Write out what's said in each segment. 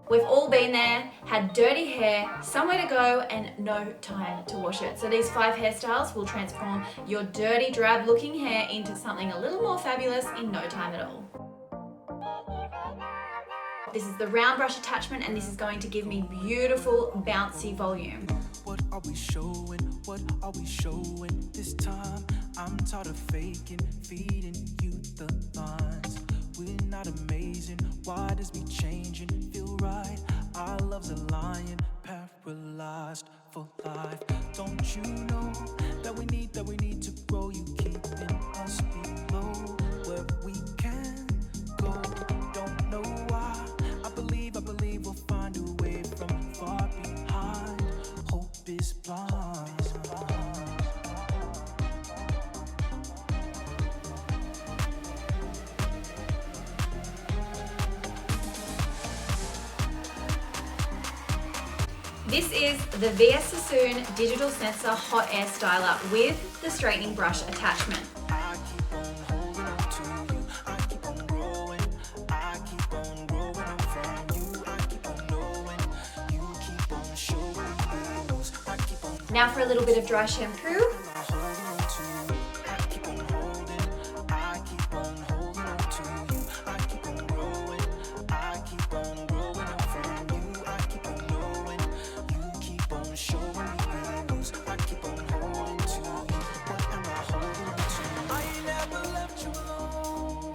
We've all been there, had dirty hair, somewhere to go, and no time to wash it. So these 5 hairstyles will transform your dirty, drab looking hair into something a little more fabulous in no time at all. This is the round brush attachment, and this is going to give me beautiful bouncy volume. What are we showing? What are we showing this time? I'm tired of faking, feeding you the lines. We're not amazing. Why does me changing feel right? Our love's a lion, paralyzed for life. Don't you know that we need to grow? You keeping us below where we can go. Don't know why. I believe we'll find a way from far behind. Hope is blind. This is the VS Sassoon Digital Sensor Hot Air Styler with the straightening brush attachment. I keep on holding on to you. I keep on growing. I keep on growing up from you. I keep on knowing. You keep on showing me those. I keep on Now for a little bit of dry shampoo. holding on to you. I keep on holding. I keep on holding on to you. I keep on growing. I keep on growing up from you. I keep on knowing. You keep on showing me those. I keep on holding to you. What am I holding on to? I ain't never left you alone.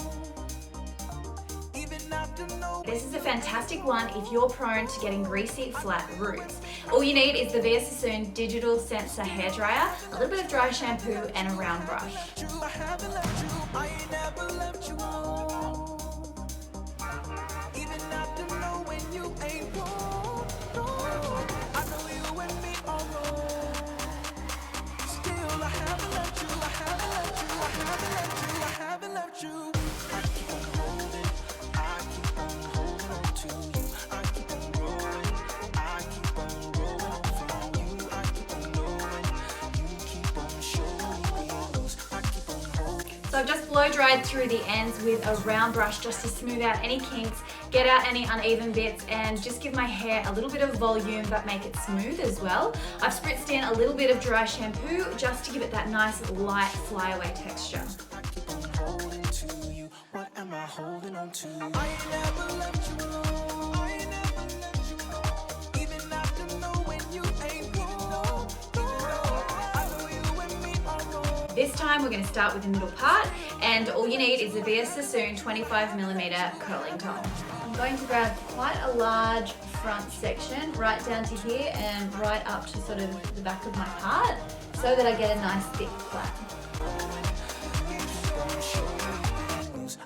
Even after no. This is a fantastic one if you're prone to getting greasy, flat roots. All you need is the VS Sassoon Digital Sensor Hairdryer, a little bit of dry shampoo, and a round brush. I haven't left you. I ain't never left you alone. Even after knowing you ain't wrong. No. I know you and me are wrong. Still, I haven't left you. I haven't left you. I haven't left you. I haven't left you. I keep on holding. I keep on holding on to you. I keep on growing. I keep on growing up from you. I keep on knowing. You keep on showing me those. I keep on holding. So I've just blow dried through the ends with a round brush just to smooth out any kinks, get out any uneven bits, and just give my hair a little bit of volume but make it smooth as well. I've spritzed in a little bit of dry shampoo just to give it that nice light flyaway texture. I keep on holding to you. What am I holding on to? I ain't never left you alone. I ain't never left you alone. Even after knowing you ain't wrong. I know you and me are wrong. This time we're going to start with the middle part, and all you need is a VS Sassoon 25mm curling tong. I'm going to grab quite a large front section right down to here and right up to sort of the back of my part so that I get a nice thick plait.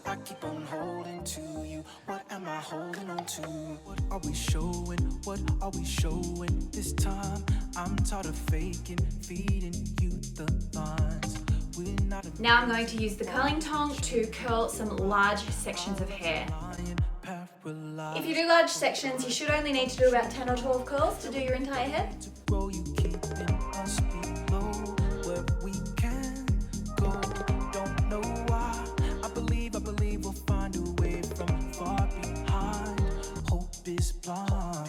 I keep on holding to you. What am I holding on to? What are we showing? What are we showing this time? I'm tired of faking, feeding you the lines. We're not Now I'm going to use the curling tong to curl some large sections of hair. lying, paralyzed. If you do large sections, you should only need to do about 10 or 12 curls to do your entire head. To grow, you keeping us below where we can go. Don't know why. I believe we'll find a way from far behind. Hope is blind.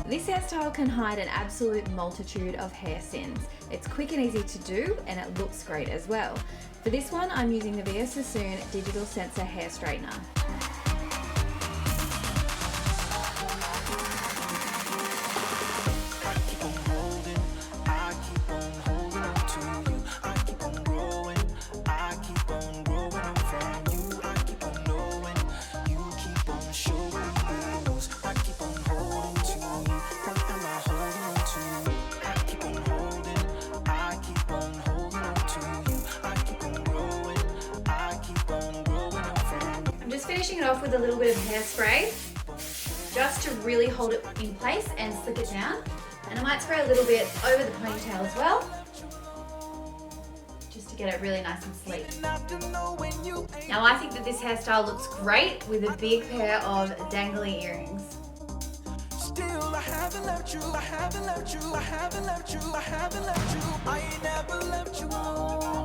This hairstyle can hide an absolute multitude of hair sins. It's quick and easy to do, and it looks great as well. For this one, I'm using the VS Sassoon Digital Sensor Hair Straightener. I keep on holding. I keep on holding on to you. I keep on growing. I keep on growing up from you. I keep on knowing. You keep on showing me those. I keep on holding to you. What am I holding on to? I keep on holding. I keep on holding on to you. I keep on growing. I keep on growing up from you. I'm just finishing it off with a little bit of hairspray just to really hold it in place and slip it down. And I might spray a little bit over the ponytail as well, just to get it really nice and sleek. After knowing you ain't Now I think that this hairstyle looks great with a big pair of dangly earrings. still, I haven't left you. I haven't left you. I haven't left you. I haven't left you. I ain't never left you alone.